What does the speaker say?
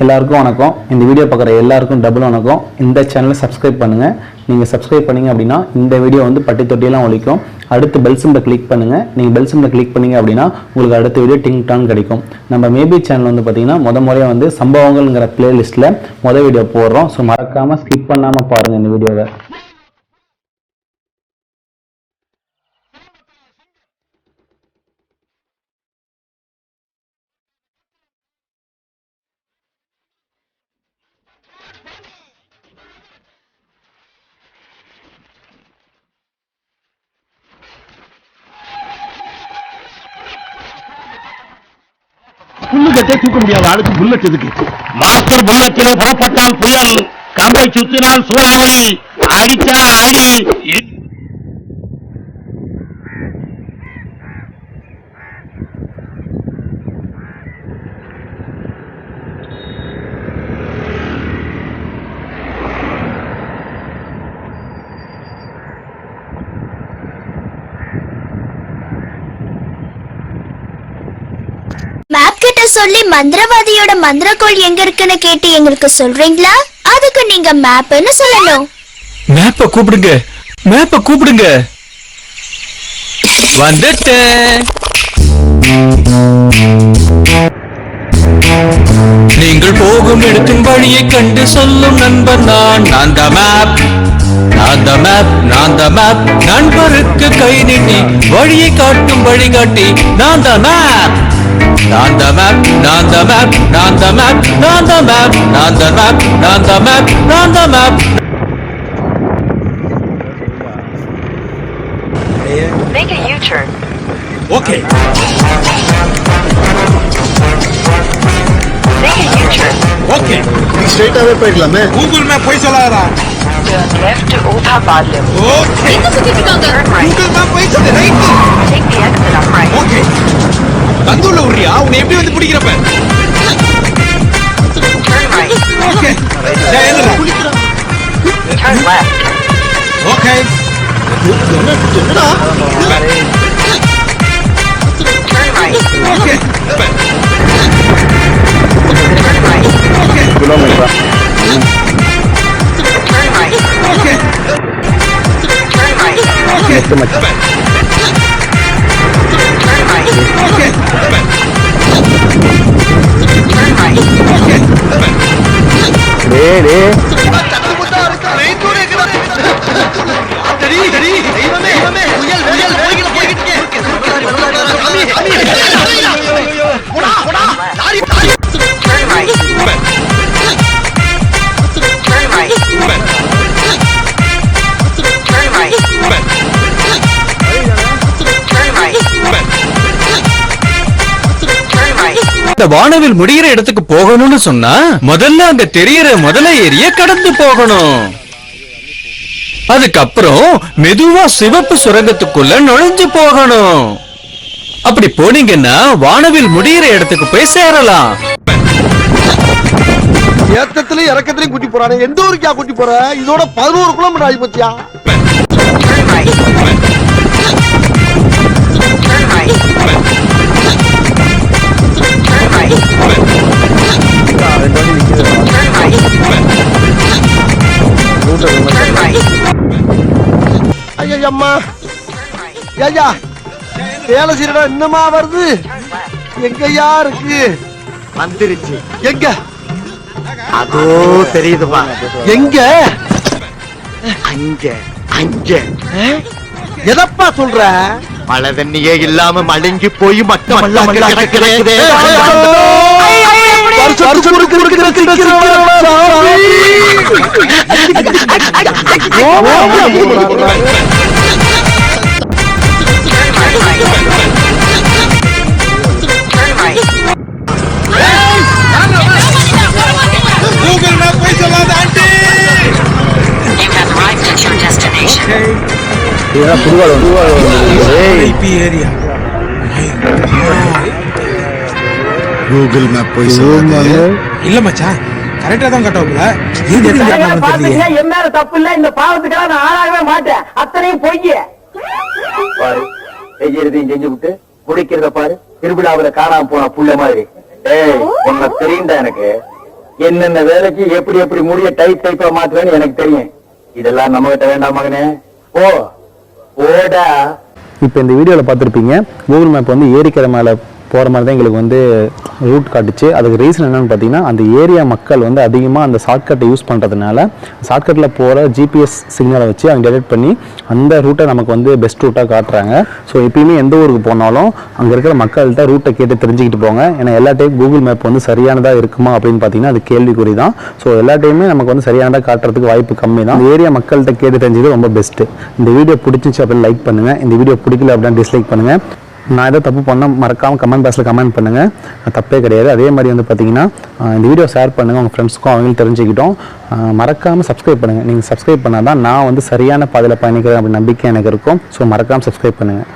எல்லாருக்கும் வணக்கம். இந்த வீடியோ பார்க்குற எல்லாருக்கும் டபுள் வணக்கம். இந்த சேனலை சப்ஸ்கிரைப் பண்ணுங்கள். நீங்கள் சப்ஸ்கிரைப் பண்ணிங்க அப்படின்னா இந்த வீடியோ வந்து பட்டி தொட்டியெல்லாம் ஒழிக்கும். அடுத்து பெல் சிம்பிளை கிளிக் பண்ணுங்கள். நீங்கள் பெல் சிம்பிளை கிளிக் பண்ணிங்க அப்படின்னா உங்களுக்கு அடுத்த வீடியோ டிங் டான் கிடைக்கும். நம்ம மேபி சேனல் வந்து பார்த்தீங்கன்னா முறையாக வந்து சம்பவங்கள்ங்கிற பிளேலிஸ்ட்டில் வீடியோ போடுறோம். ஸோ மறக்காமல் ஸ்கிப் பண்ணாமல் பாருங்கள் இந்த வீடியோவை. புல்லுக்கட்டே தூக்க முடியாத ஆளுக்கு புல்லட் எதுக்கு? மாஸ்டர் புல்லட்டிலே புறப்பட்டால் புயல், கம்பை சுத்தினால் சூறாவளி, அடிச்சா அடி. மேப் கிட்ட சொல்லி மந்திரவாதியோட மந்திரக்கோள் எங்க இருக்குன்னு கேட்டு எங்களுக்கு சொல்றீங்களா? அதுக்கு நீங்க மேப்னு சொல்லணும். மேப்ப கூப்பிடுங்க, மேப்ப கூப்பிடுங்க. வந்துட்டேன். நீங்கள் போகும் இடத்தின் வழியை கண்டு சொல்லும் நண்பர் நான். நான் த மேப், நான் த மேப், நான் த மேப். நண்பருக்கு கை நீட்டி வழியை காட்டும் வழிகாட்டி நான் த மேப். நான் த மேப், நான் த மேப், நான் த மேப், நான் த மேப், நான் த மேப், நான் த மேப், நான் த map. Make a U-turn. Okay. Make a U-turn. Okay. ஸ்ட்ரைட்டாவே போயிடலாமே. Google Map போய் சொல்லாதடா. Turn left to Ulthabadlim. Okay. Turn right. Google Map போய் சொல்லு, right. Take the exit on right. Okay. தந்துள்ள உரியா உன்னை எப்படி வந்து பிடிக்கிறப்ப? Turn right. Okay. டேய் என்னடா? Turn left. Okay. என்னடா? Turn right. Okay. Turn right. கிலோமீட்டரா? Turn right. Okay. Turn right. Next much. Turn right. Okay. Turn right. டே டேய் டேய் தெய்வமே புயல் போயிட்டு இருக்கு. போடா lorry. Turn right. Turn right. Turn right. Turn right. Turn right. இந்த வானவில் முடிகிற இடத்துக்கு போகணும்னு சொன்னா முதல்ல அங்க தெரியற முதல ஏரிய கடந்து போகணும். அதுக்கப்புறம் மெதுவா சிவப்பு சுரங்கத்துக்குள்ள நுழைஞ்சு போகணும். அப்படி போனீங்கன்னா வானவில் முடிகிற இடத்துக்கு போய் சேரலாம். ஏத்தத்திலயும் இறக்கத்திலயும் கூட்டி போறானே. எந்த ஊருக்கா கூட்டி போற? இதோட 11 கிலோமீட்டர் ஆகி போச்சியா? Turn right. Turn right. Turn right. Turn right. Turn right. ஐயம்மா ஐயா வேலை செய்யறா என்னமா வருது? எங்கயா இருக்கு? வந்துருச்சு. எங்க? அதோ தெரியுதுமா. எங்க? அங்க அங்க. எதப்பா சொல்ற? மழை தண்ணியே இல்லாம மழுங்கி போய் மட்டும் கிடக்குதே. Google Map போய் சொல்லாத aunty. You have arrived at your destination. இதெல்லாம் புதுவாள் ஐபி ஏரியா. கூகுள் மேப் போய் சொல்லாத. இல்ல மச்சான், கரெக்டா தான் கட்டவுல. எதுக்கு தெரியல. என் மேல தப்பு இல்ல. இந்த பாவத்துக்காக நான் ஆளாகவே மாட்டேன். அத்தனையும் பொய். பாரு செய்யறதையும் செஞ்சு விட்டு குடிக்கிறத பாரு. திருவிழாவில காணாம போன புள்ள மாதிரி. ஏய் உன்னை தெரியுண்டா எனக்கு. என்னென்ன வேலைக்கு எப்படி எப்படி முடிய டைப்பா மாத்துவேன்னு எனக்கு தெரியும். இதெல்லாம் நம்ம கிட்ட வேண்டாம் மகனே. ஓடா. இப்போ இந்த வீடியோவில் பார்த்துருப்பீங்க, கூகுள் மேப் வந்து ஏரிக்கரை மேலே போகிற மாதிரி தான் எங்களுக்கு வந்து ரூட் காட்டுச்சு. அதுக்கு ரீசன் என்னென்னு பார்த்தீங்கன்னா, அந்த ஏரியா மக்கள் வந்து அதிகமாக அந்த ஷார்ட்கட்டை யூஸ் பண்ணுறதுனால ஷார்ட்கட்டில் போகிற ஜிபிஎஸ் சிக்னலை வச்சு அவங்க டெலிட் பண்ணி அந்த ரூட்டை நமக்கு வந்து பெஸ்ட் ரூட்டாக காட்டுறாங்க. ஸோ எப்பயுமே எந்த ஊருக்கு போனாலும் அங்கே இருக்கிற மக்கள்கிட்ட ரூட்டை கேட்டு தெரிஞ்சுக்கிட்டு போங்க. ஏன்னா எல்லா டைம் கூகுள் மேப் வந்து சரியானதாக இருக்குமா அப்படின்னு பார்த்தீங்கன்னா அது கேள்விக்குறி தான். ஸோ எல்லா டைமே நமக்கு வந்து சரியானதாக காட்டுறதுக்கு வாய்ப்பு கம்மி தான். அந்த ஏரியா மக்கள்கிட்ட கேட்டு தெரிஞ்சது ரொம்ப பெஸ்ட்டு. இந்த வீடியோ பிடிச்சிச்சு அப்படின்னு லைக் பண்ணுங்கள். இந்த வீடியோ பிடிக்கல அப்படின்னா டிஸ்லைக் பண்ணுங்கள். நான் ஏதோ தப்பு பண்ணால் மறக்காமல் கமெண்ட் பாக்ஸில் கமெண்ட் பண்ணுங்கள். தப்பே கிடையாது. அதே மாதிரி வந்து பார்த்தீங்கன்னா இந்த வீடியோ ஷேர் பண்ணுங்கள், உங்கள் ஃப்ரெண்ட்ஸ்க்கும் அவங்களும் தெரிஞ்சுக்கிட்டோம். மறக்காமல் சப்ஸ்கிரைப் பண்ணுங்கள். நீங்கள் சப்ஸ்கிரைப் பண்ணால் தான் நான் வந்து சரியான பாதையில் பயணிக்கிறேன் அப்படின்னு நம்பிக்கை எனக்கு இருக்கும். ஸோ மறக்காமல் சப்ஸ்கிரைப் பண்ணுங்கள்.